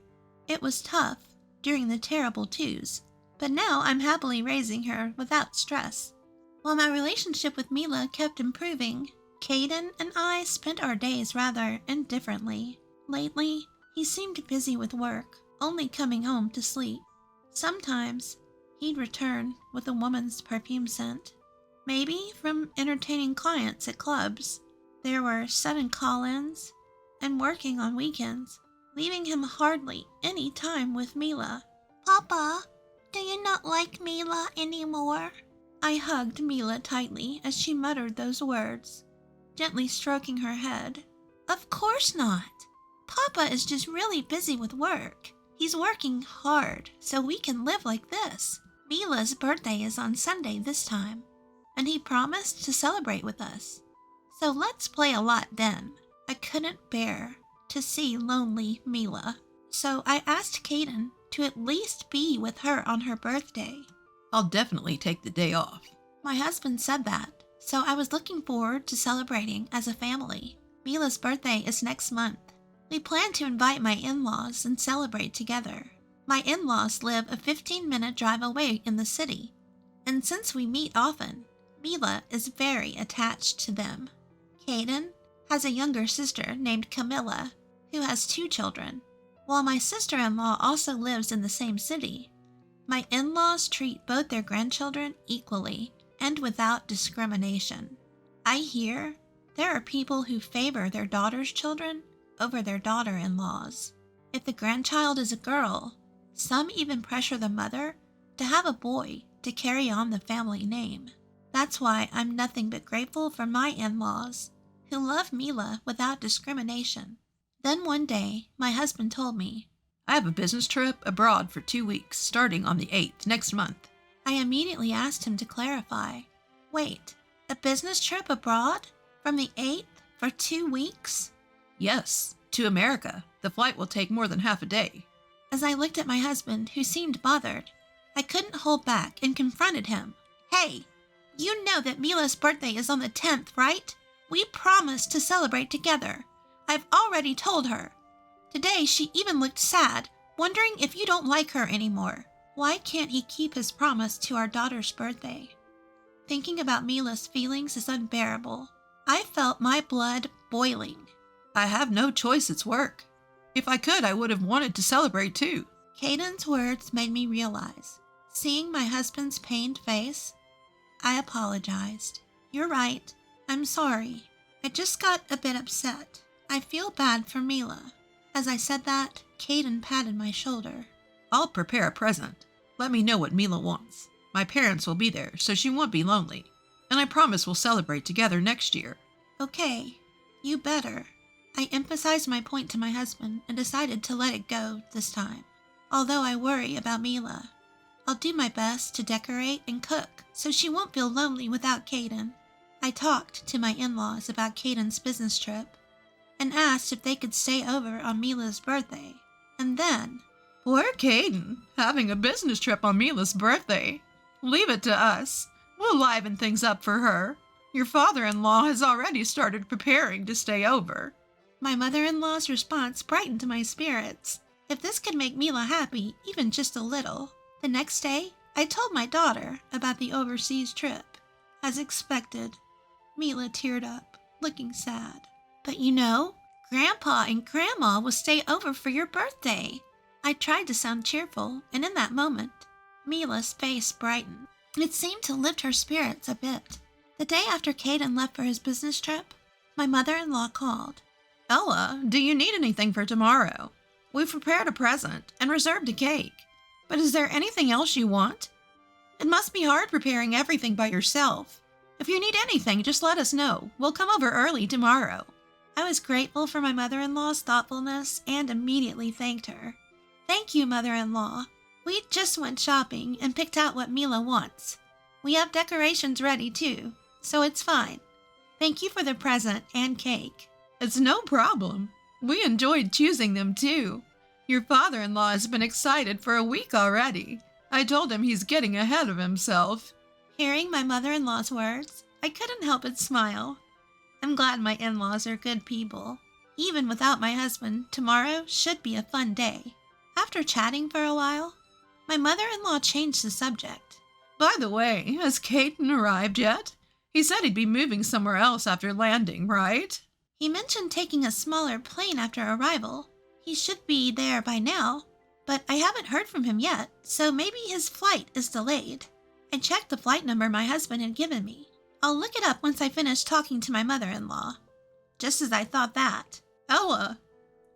It was tough during the terrible twos, but now I'm happily raising her without stress. While my relationship with Mila kept improving, Caden and I spent our days rather indifferently. Lately, he seemed busy with work, only coming home to sleep. Sometimes, he'd return with a woman's perfume scent, maybe from entertaining clients at clubs. There were sudden call-ins and working on weekends, leaving him hardly any time with Mila. Papa, do you not like Mila anymore? I hugged Mila tightly as she muttered those words, gently stroking her head. Of course not. Papa is just really busy with work. He's working hard so we can live like this. Mila's birthday is on Sunday this time, and he promised to celebrate with us. So let's play a lot then. I couldn't bear to see lonely Mila, so I asked Caden to at least be with her on her birthday. I'll definitely take the day off. My husband said that, so I was looking forward to celebrating as a family. Mila's birthday is next month. We plan to invite my in-laws and celebrate together. My in-laws live a 15-minute drive away in the city, and since we meet often, Mila is very attached to them. Caden has a younger sister named Camilla, who has 2 children. While my sister-in-law also lives in the same city, my in-laws treat both their grandchildren equally and without discrimination. I hear there are people who favor their daughter's children over their daughter-in-laws. If the grandchild is a girl, some even pressure the mother to have a boy to carry on the family name. That's why I'm nothing but grateful for my in-laws, who love Mila without discrimination. Then one day, my husband told me, I have a business trip abroad for 2 weeks, starting on the 8th next month. I immediately asked him to clarify. Wait, a business trip abroad? From the 8th for 2 weeks? Yes, to America. The flight will take more than half a day. As I looked at my husband, who seemed bothered, I couldn't hold back and confronted him. Hey, you know that Mila's birthday is on the 10th, right? We promised to celebrate together. I've already told her. Today she even looked sad, wondering if you don't like her anymore. Why can't he keep his promise to our daughter's birthday? Thinking about Mila's feelings is unbearable. I felt my blood boiling. I have no choice, it's work. If I could, I would have wanted to celebrate too. Caden's words made me realize. Seeing my husband's pained face, I apologized. You're right. I'm sorry. I just got a bit upset. I feel bad for Mila. As I said that, Caden patted my shoulder. I'll prepare a present. Let me know what Mila wants. My parents will be there, so she won't be lonely. And I promise we'll celebrate together next year. Okay, you better. I emphasized my point to my husband and decided to let it go this time. Although I worry about Mila, I'll do my best to decorate and cook so she won't feel lonely without Caden. I talked to my in-laws about Caden's business trip and asked if they could stay over on Mila's birthday. And then, Poor Caden, having a business trip on Mila's birthday. Leave it to us. We'll liven things up for her. Your father-in-law has already started preparing to stay over. my mother-in-law's response brightened my spirits. If this could make Mila happy, even just a little. The next day, I told my daughter about the overseas trip. As expected, Mila teared up, looking sad. But you know, Grandpa and Grandma will stay over for your birthday. I tried to sound cheerful, and in that moment, Mila's face brightened. It seemed to lift her spirits a bit. The day after Caden left for his business trip, my mother-in-law called. Ella, do you need anything for tomorrow? We've prepared a present and reserved a cake. But is there anything else you want? It must be hard preparing everything by yourself. If you need anything, just let us know. We'll come over early tomorrow. I was grateful for my mother-in-law's thoughtfulness and immediately thanked her. Thank you, mother-in-law. We just went shopping and picked out what Mila wants. We have decorations ready too, so it's fine. Thank you for the present and cake. It's no problem. We enjoyed choosing them too. Your father-in-law has been excited for a week already. I told him he's getting ahead of himself. Hearing my mother-in-law's words, I couldn't help but smile. I'm glad my in-laws are good people. Even without my husband, tomorrow should be a fun day. After chatting for a while, my mother-in-law changed the subject. By the way, has Caden arrived yet? He said he'd be moving somewhere else after landing, right? He mentioned taking a smaller plane after arrival. He should be there by now, but I haven't heard from him yet, so maybe his flight is delayed. I checked the flight number my husband had given me. I'll look it up once I finish talking to my mother-in-law. Just as I thought that. Ella,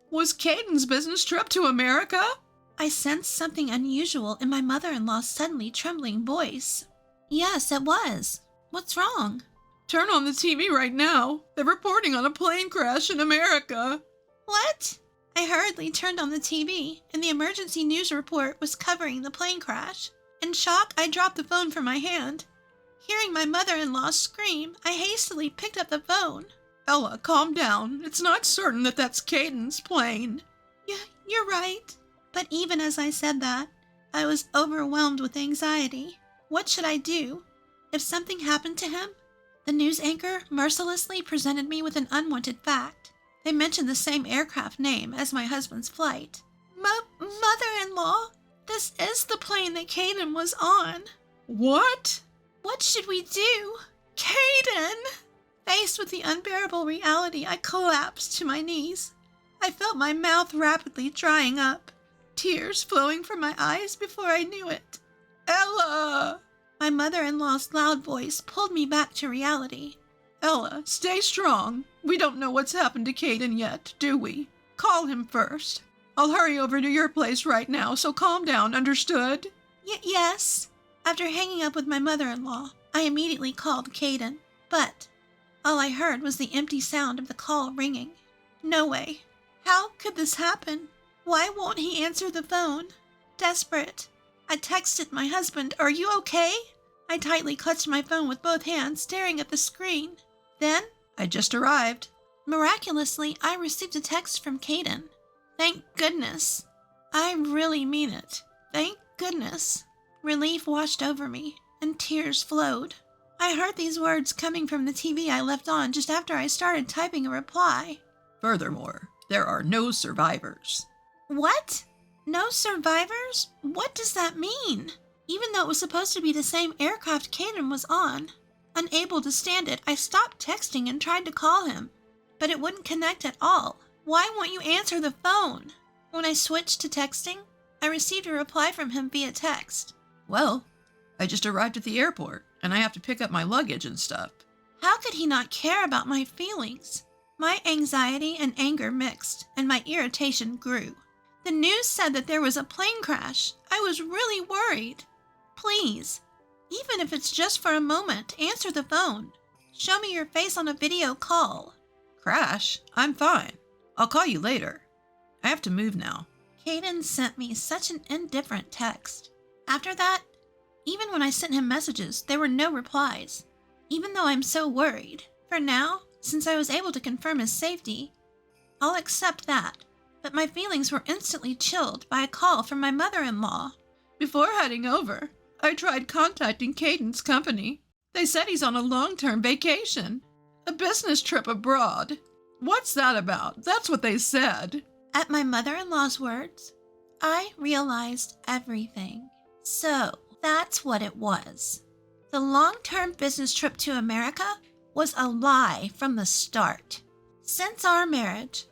was Caden's business trip to America? I sensed something unusual in my mother-in-law's suddenly trembling voice. Yes, it was. What's wrong? Turn on the TV right now. They're reporting on a plane crash in America. What? I hurriedly turned on the TV, and the emergency news report was covering the plane crash. In shock, I dropped the phone from my hand. Hearing my mother-in-law scream, I hastily picked up the phone. Ella, calm down. It's not certain that that's Caden's plane. Yeah, you're right. But even as I said that, I was overwhelmed with anxiety. What should I do? If something happened to him? The news anchor mercilessly presented me with an unwanted fact. They mentioned the same aircraft name as my husband's flight. Mother-in-law, this is the plane that Caden was on. What? What should we do? Caden! Faced with the unbearable reality, I collapsed to my knees. I felt my mouth rapidly drying up, tears flowing from my eyes before I knew it. Ella! My mother-in-law's loud voice pulled me back to reality. Ella, stay strong. We don't know what's happened to Caden yet, do we? Call him first. I'll hurry over to your place right now, so calm down, understood? Yes. After hanging up with my mother-in-law, I immediately called Caden, but all I heard was the empty sound of the call ringing. No way. How could this happen? Why won't he answer the phone? Desperate, I texted my husband, "Are you okay?" I tightly clutched my phone with both hands, staring at the screen. Then, I just arrived. Miraculously, I received a text from Caden. Thank goodness. I really mean it. Thank goodness. Relief washed over me, and tears flowed. I heard these words coming from the TV I left on just after I started typing a reply. Furthermore, there are no survivors. What? No survivors? What does that mean? Even though it was supposed to be the same aircraft Caden was on. Unable to stand it, I stopped texting and tried to call him. But it wouldn't connect at all. Why won't you answer the phone? When I switched to texting, I received a reply from him via text. Well, I just arrived at the airport, and I have to pick up my luggage and stuff. How could he not care about my feelings? My anxiety and anger mixed, and my irritation grew. The news said that there was a plane crash. I was really worried. Please, Even if it's just for a moment, answer the phone. Show me your face on a video call. Crash, I'm fine. I'll call you later. I have to move now. Caden sent me such an indifferent text. After that, even when I sent him messages, there were no replies. Even though I'm so worried, for now, since I was able to confirm his safety, I'll accept that. But my feelings were instantly chilled by a call from my mother-in-law. Before heading over, I tried contacting Caden's company. They said he's on a long-term vacation. A business trip abroad. What's that about? That's what they said. At my mother-in-law's words, I realized everything. So, that's what it was. The long-term business trip to America was a lie from the start. Since our marriage,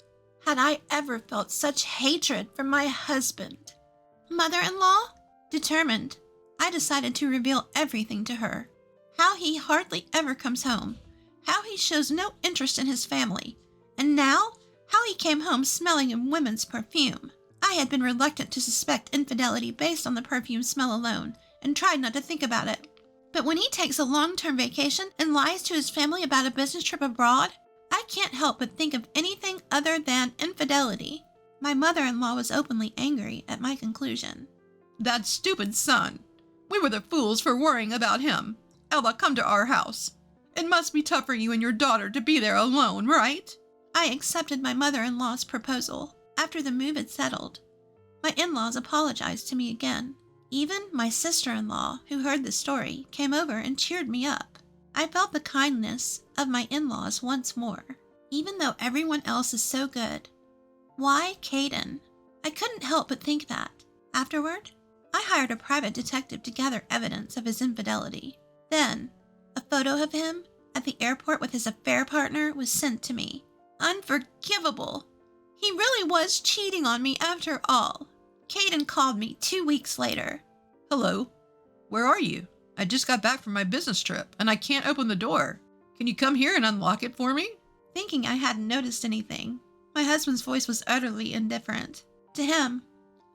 had I ever felt such hatred for my husband? Mother-in-law? Determined, I decided to reveal everything to her. How he hardly ever comes home. How he shows no interest in his family. And now, how he came home smelling of women's perfume. I had been reluctant to suspect infidelity based on the perfume smell alone, and tried not to think about it. But when he takes a long-term vacation and lies to his family about a business trip abroad, I can't help but think of anything other than infidelity. My mother-in-law was openly angry at my conclusion. That stupid son. We were the fools for worrying about him. Ella, come to our house. It must be tough for you and your daughter to be there alone, right? I accepted my mother-in-law's proposal. After the move had settled, my in-laws apologized to me again. Even my sister-in-law, who heard the story, came over and cheered me up. I felt the kindness of my in-laws once more. Even though everyone else is so good, why Caden? I couldn't help but think that. Afterward, I hired a private detective to gather evidence of his infidelity. Then, a photo of him at the airport with his affair partner was sent to me. Unforgivable! He really was cheating on me after all. Caden called me 2 weeks later. Hello. Where are you? I just got back from my business trip, and I can't open the door. Can you come here and unlock it for me? Thinking I hadn't noticed anything, my husband's voice was utterly indifferent. To him,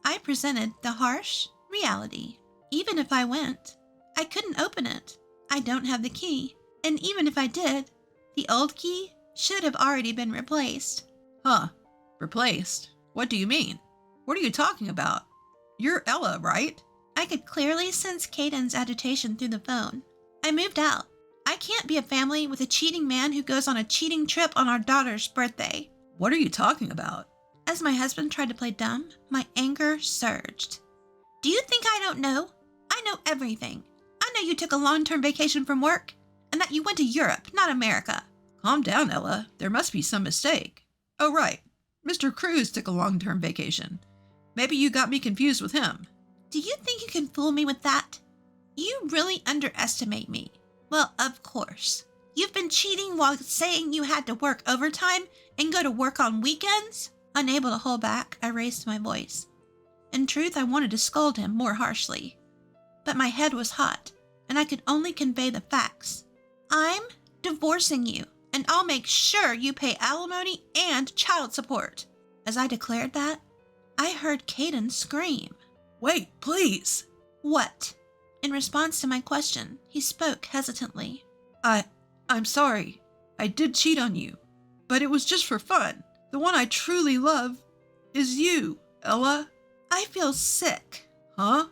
I presented the harsh reality. Even if I went, I couldn't open it. I don't have the key, and even if I did, the old key should have already been replaced. Huh. Replaced? What do you mean? What are you talking about? You're Ella, right? I could clearly sense Caden's agitation through the phone. I moved out. I can't be a family with a cheating man who goes on a cheating trip on our daughter's birthday. What are you talking about? As my husband tried to play dumb, my anger surged. Do you think I don't know? I know everything. I know you took a long-term vacation from work, and that you went to Europe, not America. Calm down, Ella. There must be some mistake. Oh, right. Mr. Cruz took a long-term vacation. Maybe you got me confused with him. Do you think you can fool me with that? You really underestimate me. Well, of course. You've been cheating while saying you had to work overtime and go to work on weekends? Unable to hold back, I raised my voice. In truth, I wanted to scold him more harshly. But my head was hot, and I could only convey the facts. I'm divorcing you, and I'll make sure you pay alimony and child support. As I declared that, I heard Caden scream. Wait, please. What? In response to my question, he spoke hesitantly. I'm sorry. I did cheat on you, but it was just for fun. The one I truly love is you, Ella. I feel sick. Huh?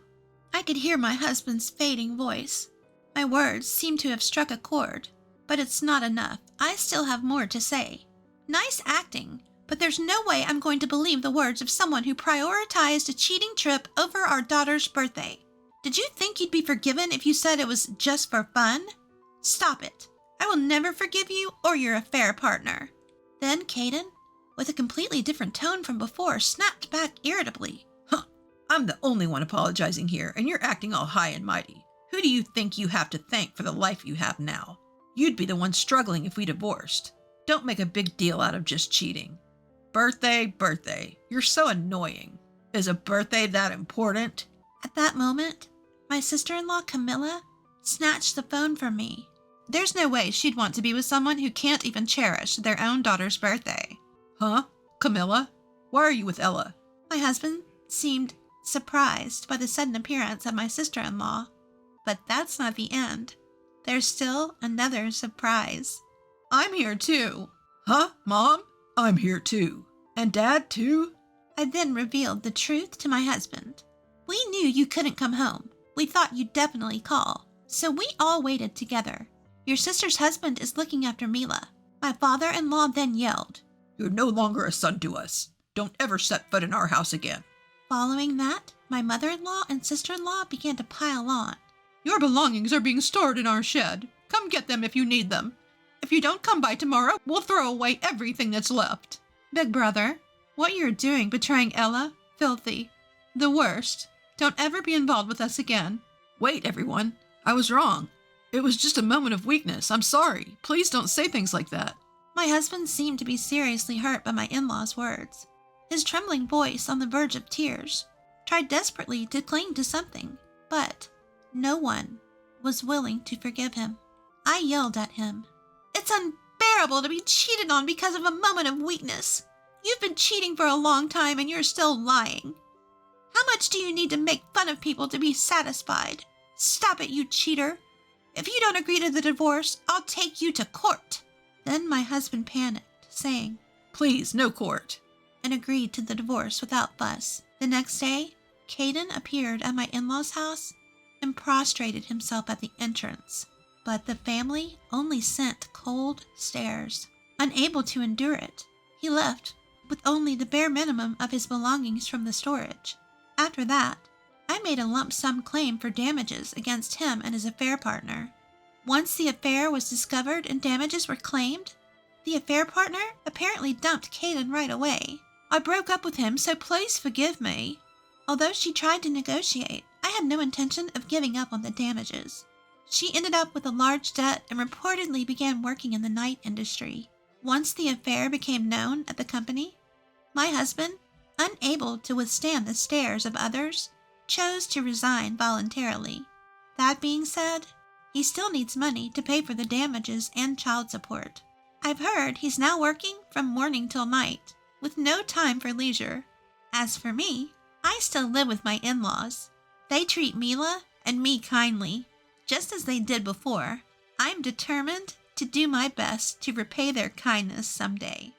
I could hear my husband's fading voice. My words seemed to have struck a chord, but it's not enough. I still have more to say. Nice acting, but there's no way I'm going to believe the words of someone who prioritized a cheating trip over our daughter's birthday. Did you think you'd be forgiven if you said it was just for fun? Stop it. I will never forgive you or your affair partner. Then Caden, with a completely different tone from before, snapped back irritably. Huh. I'm the only one apologizing here, and you're acting all high and mighty. Who do you think you have to thank for the life you have now? You'd be the one struggling if we divorced. Don't make a big deal out of just cheating. Birthday. You're so annoying. Is a birthday that important? At that moment, my sister-in-law Camilla snatched the phone from me. There's no way she'd want to be with someone who can't even cherish their own daughter's birthday. Huh? Camilla? Why are you with Ella? My husband seemed surprised by the sudden appearance of my sister-in-law, But that's not the end. There's still another surprise. I'm here too. Huh, Mom? I'm here too. And Dad too? I then revealed the truth to my husband. We knew you couldn't come home. We thought you'd definitely call. So we all waited together. Your sister's husband is looking after Mila. My father-in-law then yelled, You're no longer a son to us. Don't ever set foot in our house again. Following that, my mother-in-law and sister-in-law began to pile on. Your belongings are being stored in our shed. Come get them if you need them. If you don't come by tomorrow, we'll throw away everything that's left. Big brother, what you're doing betraying Ella, filthy. The worst. Don't ever be involved with us again. Wait, everyone. I was wrong. It was just a moment of weakness. I'm sorry. Please don't say things like that. My husband seemed to be seriously hurt by my in-laws' words. His trembling voice, on the verge of tears, tried desperately to cling to something, but no one was willing to forgive him. I yelled at him. It's unbearable to be cheated on because of a moment of weakness. You've been cheating for a long time and you're still lying. How much do you need to make fun of people to be satisfied? Stop it, you cheater. If you don't agree to the divorce, I'll take you to court. Then my husband panicked, saying, Please, no court. And agreed to the divorce without fuss. The next day, Caden appeared at my in-laws' house and prostrated himself at the entrance. But the family only sent cold stares. Unable to endure it, he left with only the bare minimum of his belongings from the storage. After that, I made a lump sum claim for damages against him and his affair partner. Once the affair was discovered and damages were claimed, the affair partner apparently dumped Caden right away. I broke up with him, so please forgive me. Although she tried to negotiate, I had no intention of giving up on the damages. She ended up with a large debt and reportedly began working in the night industry. Once the affair became known at the company, my husband, unable to withstand the stares of others, chose to resign voluntarily. That being said, he still needs money to pay for the damages and child support. I've heard he's now working from morning till night, with no time for leisure. As for me, I still live with my in-laws. They treat Mila and me kindly, just as they did before. I'm determined to do my best to repay their kindness someday.